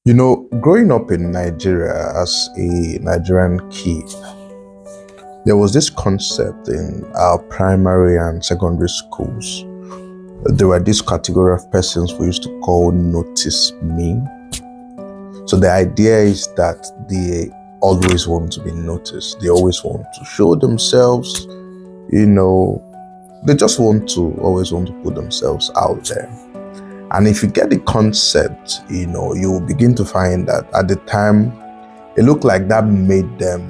Growing up in Nigeria as a Nigerian kid, there was this concept in our primary and secondary schools. There were this category of persons we used to call notice me. So the idea is that they always want to be noticed. They always want to show themselves, they just always want to put themselves out there. And if you get the concept, you will begin to find that at the time, it looked like that made them,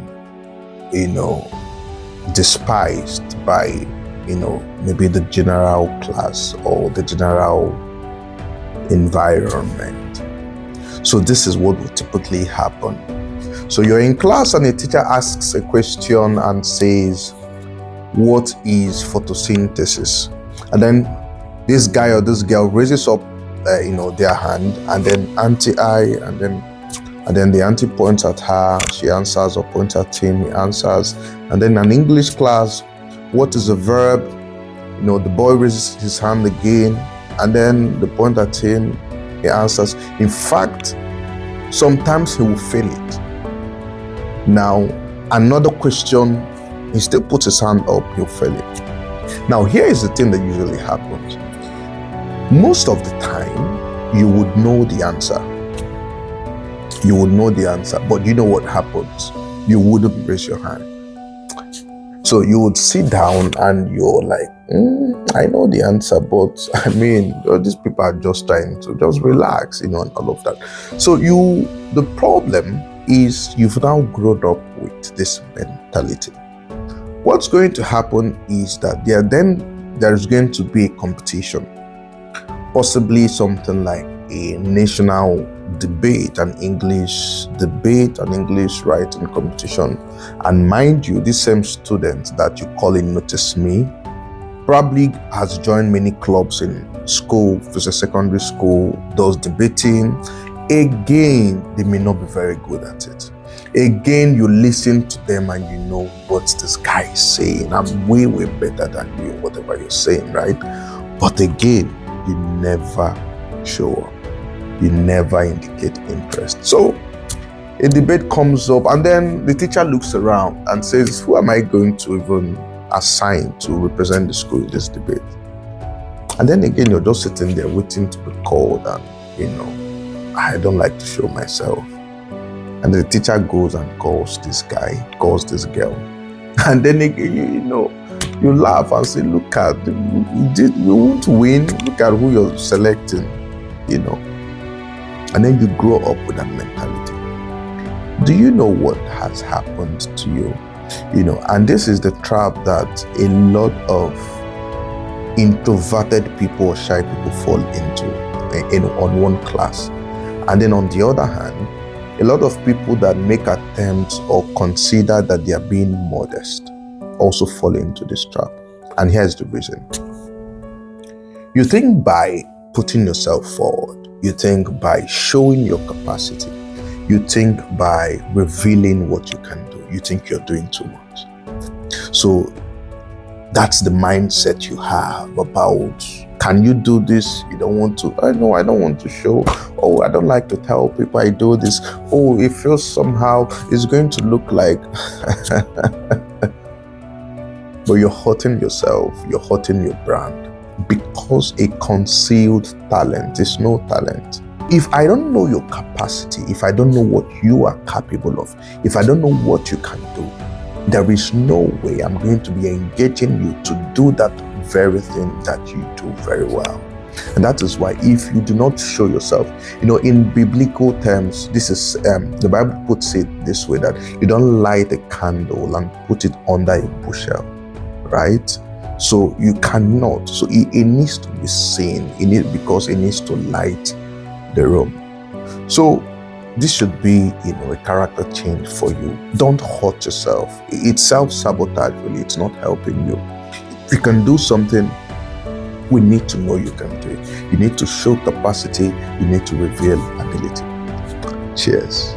despised by, maybe the general class or the general environment. So this is what would typically happen. So you're in class and a teacher asks a question and says, "What is photosynthesis?" And then this guy or this girl raises up their hand, and then auntie and then the auntie points at her, she answers, or points at him, he answers. And then an English class, "What is a verb?" The boy raises his hand again, and then they point at him, he answers. In fact, sometimes he will fail it. Now, another question, he still puts his hand up, he'll fail it. Now, here is the thing that usually happens. Most of the time, you would know the answer. You would know the answer, but you know what happens? You wouldn't raise your hand. So you would sit down and you're like, I know the answer, but these people are just trying to just relax, and all of that. So the problem is you've now grown up with this mentality. What's going to happen is that there's going to be a competition. Possibly something like a national debate, an English writing competition. And mind you, this same student that you call in Notice Me probably has joined many clubs in school, if it's a secondary school, does debating. Again, they may not be very good at it. Again, you listen to them and you know what this guy is saying. I'm way, way better than you, whatever you're saying, right? But again, you never show up. You never indicate interest. So a debate comes up, and then the teacher looks around and says, who am I going to even assign to represent the school in this debate? And then again, you're just sitting there waiting to be called, and I don't like to show myself. And the teacher goes and calls this guy, calls this girl. And then again, you laugh and say, look at, you won't win. Look at who you're selecting, And then you grow up with that mentality. Do you know what has happened to you? And this is the trap that a lot of introverted people or shy people fall into on one class. And then on the other hand, a lot of people that make attempts or consider that they are being modest also fall into this trap. And here's the reason. You think by putting yourself forward, you think by showing your capacity, you think by revealing what you can do, you think you're doing too much. So that's the mindset you have about, can you do this? You don't want to. I don't want to show. Oh, I don't like to tell people I do this. Oh, it feels somehow it's going to look like. But you're hurting yourself, you're hurting your brand, because a concealed talent is no talent. If I don't know your capacity, if I don't know what you are capable of, if I don't know what you can do, there is no way I'm going to be engaging you to do that very thing that you do very well. And that is why if you do not show yourself, in biblical terms, this is, the Bible puts it this way, that you don't light a candle and put it under a bushel. Right? So you cannot. So it needs to be seen. Because it needs to light the room. So this should be, a character change for you. Don't hurt yourself. It's self-sabotage, really. It's not helping you. If you can do something, we need to know you can do it. You need to show capacity. You need to reveal ability. Cheers.